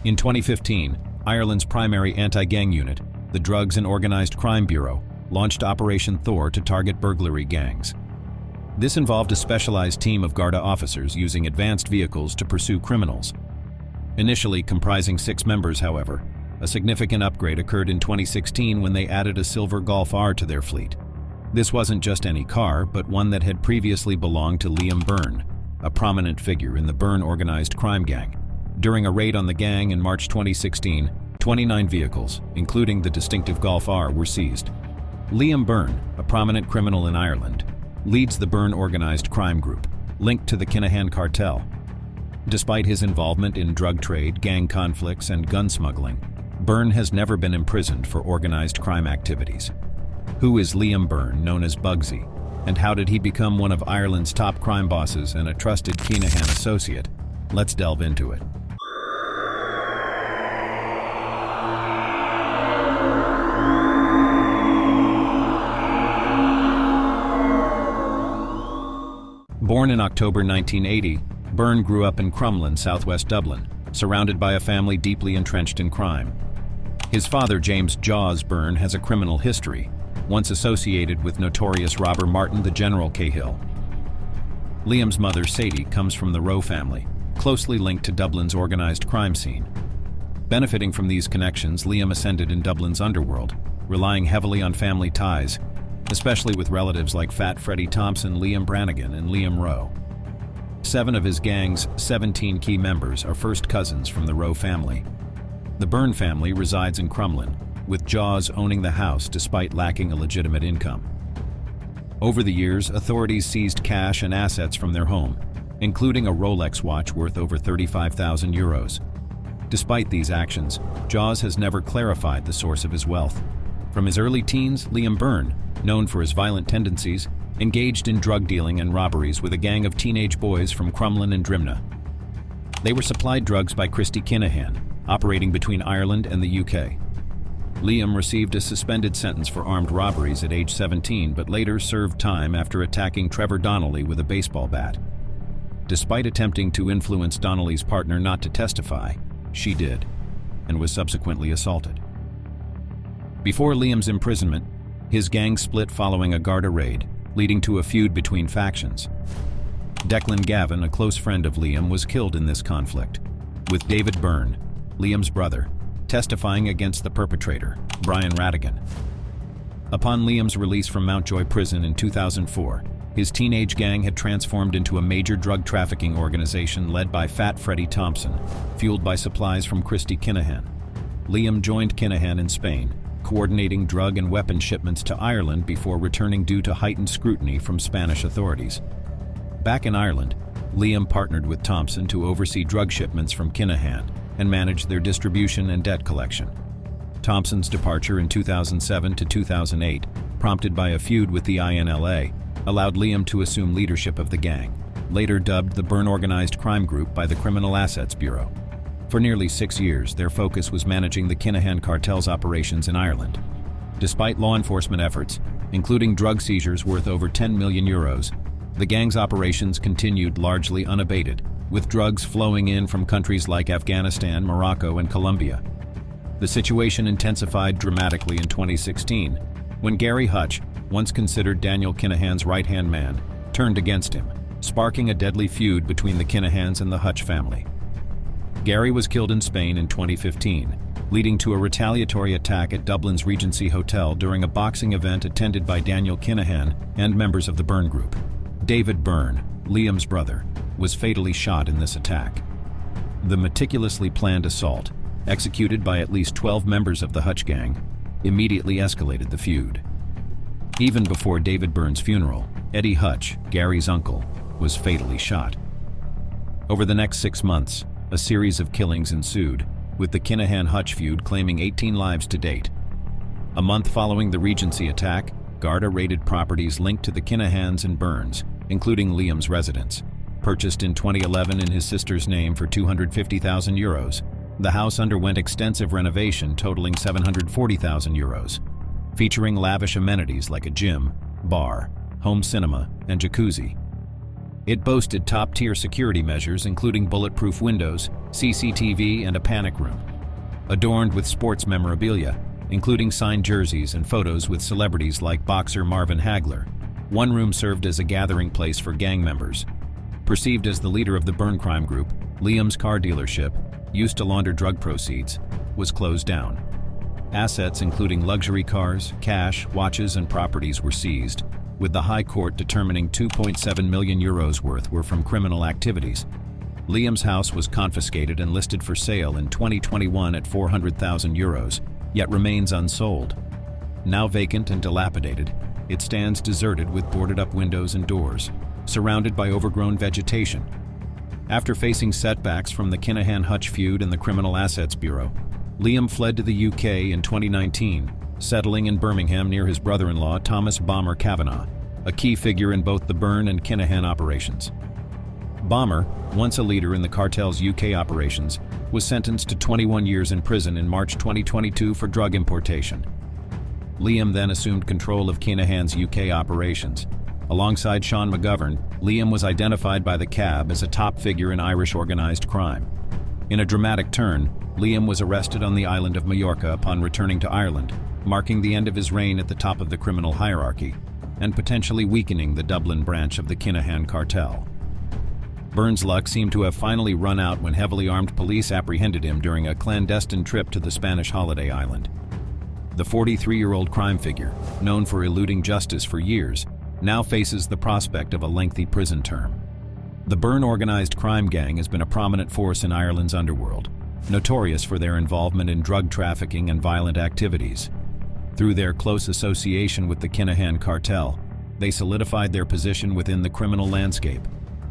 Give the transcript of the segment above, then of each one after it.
In 2015, Ireland's primary anti-gang unit, the Drugs and Organised Crime Bureau, launched Operation Thor to target burglary gangs. This involved a specialized team of Garda officers using advanced vehicles to pursue criminals. Initially comprising 6 members, however, a significant upgrade occurred in 2016 when they added a silver Golf R to their fleet. This wasn't just any car, but one that had previously belonged to Liam Byrne, a prominent figure in the Byrne organized crime gang. During a raid on the gang in March 2016, 29 vehicles, including the distinctive Golf R, were seized. Liam Byrne, a prominent criminal in Ireland, leads the Byrne organized crime group, linked to the Kinahan cartel. Despite his involvement in drug trade, gang conflicts, and gun smuggling, Byrne has never been imprisoned for organized crime activities. Who is Liam Byrne, known as Bugsy, and how did he become one of Ireland's top crime bosses and a trusted Kinahan associate? Let's delve into it. Born in October 1980, Byrne grew up in Crumlin, southwest Dublin, surrounded by a family deeply entrenched in crime. His father, James "Jaws" Byrne, has a criminal history, once associated with notorious robber Martin the General Cahill. Liam's mother, Sadie, comes from the Rowe family, closely linked to Dublin's organized crime scene. Benefiting from these connections, Liam ascended in Dublin's underworld, relying heavily on family ties, especially with relatives like Fat Freddie Thompson, Liam Brannigan, and Liam Rowe. 7 of his gang's 17 key members are first cousins from the Rowe family. The Byrne family resides in Crumlin, with Jaws owning the house despite lacking a legitimate income. Over the years, authorities seized cash and assets from their home, including a Rolex watch worth over 35,000 euros. Despite these actions, Jaws has never clarified the source of his wealth. From his early teens, Liam Byrne, known for his violent tendencies, engaged in drug dealing and robberies with a gang of teenage boys from Crumlin-Drimnagh. They were supplied drugs by Hutch-Kinahan, operating between Ireland and the UK. Liam received a suspended sentence for armed robberies at age 17, but later served time after attacking Trevor Donnelly with a baseball bat. Despite attempting to influence Donnelly's partner not to testify, she did, and was subsequently assaulted. Before Liam's imprisonment, his gang split following a Garda raid, leading to a feud between factions. Declan Gavin, a close friend of Liam, was killed in this conflict, with David Byrne, Liam's brother, testifying against the perpetrator, Brian Radigan. Upon Liam's release from Mountjoy Prison in 2004, his teenage gang had transformed into a major drug trafficking organization led by Fat Freddie Thompson, fueled by supplies from Hutch-Kinahan. Liam joined Kinahan in Spain, coordinating drug and weapon shipments to Ireland before returning due to heightened scrutiny from Spanish authorities. Back in Ireland, Liam partnered with Thompson to oversee drug shipments from Kinahan and manage their distribution and debt collection. Thompson's departure in 2007 to 2008, prompted by a feud with the INLA, allowed Liam to assume leadership of the gang, later dubbed the Byrne Organized Crime Group by the Criminal Assets Bureau. For nearly 6 years, their focus was managing the Kinahan cartel's operations in Ireland. Despite law enforcement efforts, including drug seizures worth over 10 million euros, the gang's operations continued largely unabated, with drugs flowing in from countries like Afghanistan, Morocco, and Colombia. The situation intensified dramatically in 2016, when Gary Hutch, once considered Daniel Kinahan's right-hand man, turned against him, sparking a deadly feud between the Kinahans and the Hutch family. Gary was killed in Spain in 2015, leading to a retaliatory attack at Dublin's Regency Hotel during a boxing event attended by Daniel Kinahan and members of the Byrne Group. David Byrne, Liam's brother, was fatally shot in this attack. The meticulously planned assault, executed by at least 12 members of the Hutch gang, immediately escalated the feud. Even before David Byrne's funeral, Eddie Hutch, Gary's uncle, was fatally shot. Over the next 6 months, a series of killings ensued, with the Kinahan-Hutch feud claiming 18 lives to date. A month following the Regency attack, Garda raided properties linked to the Kinahans and Byrnes, including Liam's residence. Purchased in 2011 in his sister's name for 250,000 euros, the house underwent extensive renovation totaling 740,000 euros, featuring lavish amenities like a gym, bar, home cinema, and jacuzzi. It boasted top-tier security measures including bulletproof windows, CCTV, and a panic room. Adorned with sports memorabilia, including signed jerseys and photos with celebrities like boxer Marvin Hagler, one room served as a gathering place for gang members. Perceived as the leader of the Byrne crime group, Liam's car dealership, used to launder drug proceeds, was closed down. Assets including luxury cars, cash, watches, and properties were seized, with the High Court determining €2.7 million worth were from criminal activities. Liam's house was confiscated and listed for sale in 2021 at €400,000, yet remains unsold. Now vacant and dilapidated, it stands deserted with boarded-up windows and doors, surrounded by overgrown vegetation. After facing setbacks from the Kinahan-Hutch feud and the Criminal Assets Bureau, Liam fled to the UK in 2019, settling in Birmingham near his brother-in-law Thomas Kavanagh, a key figure in both the Byrne and Kinahan operations. Bomber, once a leader in the cartel's UK operations, was sentenced to 21 years in prison in March 2022 for drug importation. Liam then assumed control of Kinahan's UK operations. Alongside Sean McGovern, Liam was identified by the CAB as a top figure in Irish organised crime. In a dramatic turn, Liam was arrested on the island of Mallorca upon returning to Ireland, marking the end of his reign at the top of the criminal hierarchy, and potentially weakening the Dublin branch of the Kinahan cartel. Byrne's luck seemed to have finally run out when heavily armed police apprehended him during a clandestine trip to the Spanish holiday island. The 43-year-old crime figure, known for eluding justice for years, now faces the prospect of a lengthy prison term. The Byrne organised crime gang has been a prominent force in Ireland's underworld, notorious for their involvement in drug trafficking and violent activities. Through their close association with the Kinahan cartel, they solidified their position within the criminal landscape,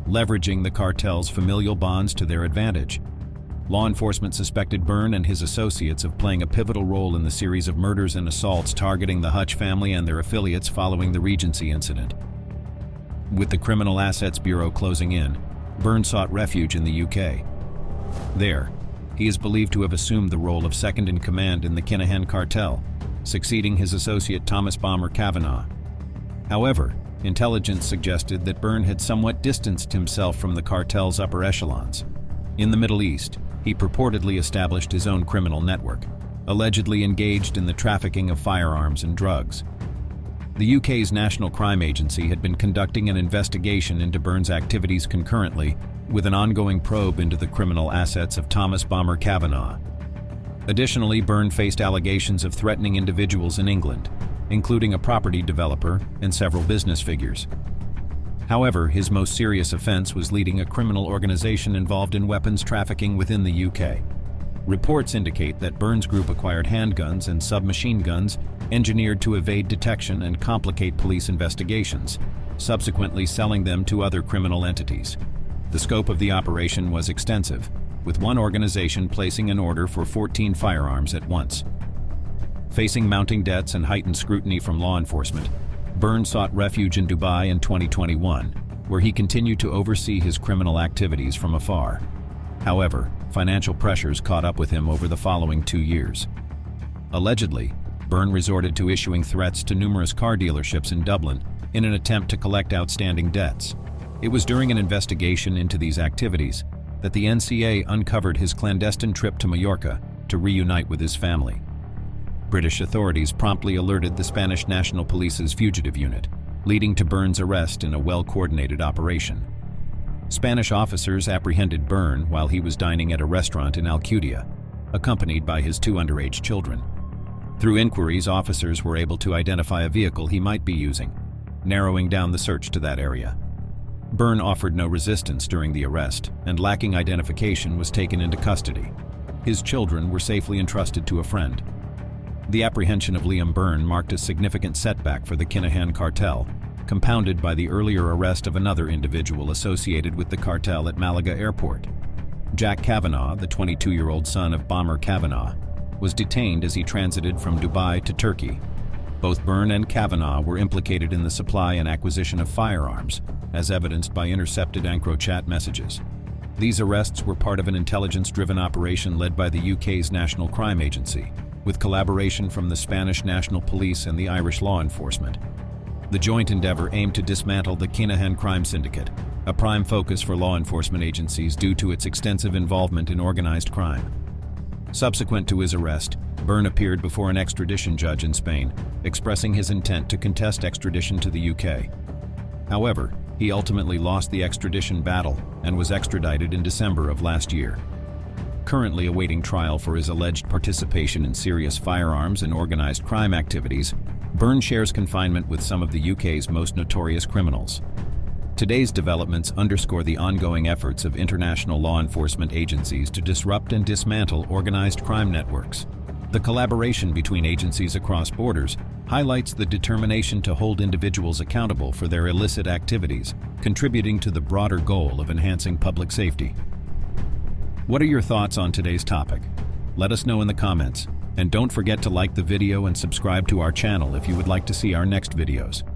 leveraging the cartel's familial bonds to their advantage. Law enforcement suspected Byrne and his associates of playing a pivotal role in the series of murders and assaults targeting the Hutch family and their affiliates following the Regency incident. With the Criminal Assets Bureau closing in, Byrne sought refuge in the UK. There, he is believed to have assumed the role of second-in-command in the Kinahan cartel, succeeding his associate Thomas Kavanagh. However, intelligence suggested that Byrne had somewhat distanced himself from the cartel's upper echelons. In the Middle East, he purportedly established his own criminal network, allegedly engaged in the trafficking of firearms and drugs. The UK's National Crime Agency had been conducting an investigation into Byrne's activities concurrently with an ongoing probe into the criminal assets of Thomas Kavanagh. Additionally, Byrne faced allegations of threatening individuals in England, including a property developer and several business figures. However, his most serious offense was leading a criminal organization involved in weapons trafficking within the UK. Reports indicate that Byrne's group acquired handguns and submachine guns engineered to evade detection and complicate police investigations, subsequently selling them to other criminal entities. The scope of the operation was extensive, with one organization placing an order for 14 firearms at once. Facing mounting debts and heightened scrutiny from law enforcement, Byrne sought refuge in Dubai in 2021, where he continued to oversee his criminal activities from afar. However, financial pressures caught up with him over the following 2 years. Allegedly, Byrne resorted to issuing threats to numerous car dealerships in Dublin in an attempt to collect outstanding debts. It was during an investigation into these activities that the NCA uncovered his clandestine trip to Mallorca to reunite with his family. British authorities promptly alerted the Spanish National Police's fugitive unit, leading to Byrne's arrest in a well-coordinated operation. Spanish officers apprehended Byrne while he was dining at a restaurant in Alcudia, accompanied by his 2 underage children. Through inquiries, officers were able to identify a vehicle he might be using, narrowing down the search to that area. Byrne offered no resistance during the arrest, and lacking identification was taken into custody. His children were safely entrusted to a friend. The apprehension of Liam Byrne marked a significant setback for the Kinahan cartel, compounded by the earlier arrest of another individual associated with the cartel at Malaga Airport. Jack Kavanagh, the 22-year-old son of Bomber Kavanagh, was detained as he transited from Dubai to Turkey. Both Byrne and Kavanagh were implicated in the supply and acquisition of firearms, as evidenced by intercepted EncroChat messages. These arrests were part of an intelligence-driven operation led by the UK's National Crime Agency, with collaboration from the Spanish National Police and the Irish law enforcement. The joint endeavour aimed to dismantle the Kinahan crime syndicate, a prime focus for law enforcement agencies due to its extensive involvement in organized crime. Subsequent to his arrest, Byrne appeared before an extradition judge in Spain, expressing his intent to contest extradition to the UK. However, he ultimately lost the extradition battle and was extradited in December of last year. Currently awaiting trial for his alleged participation in serious firearms and organized crime activities, Byrne shares confinement with some of the UK's most notorious criminals. Today's developments underscore the ongoing efforts of international law enforcement agencies to disrupt and dismantle organized crime networks. The collaboration between agencies across borders highlights the determination to hold individuals accountable for their illicit activities, contributing to the broader goal of enhancing public safety. What are your thoughts on today's topic? Let us know in the comments, and don't forget to like the video and subscribe to our channel if you would like to see our next videos.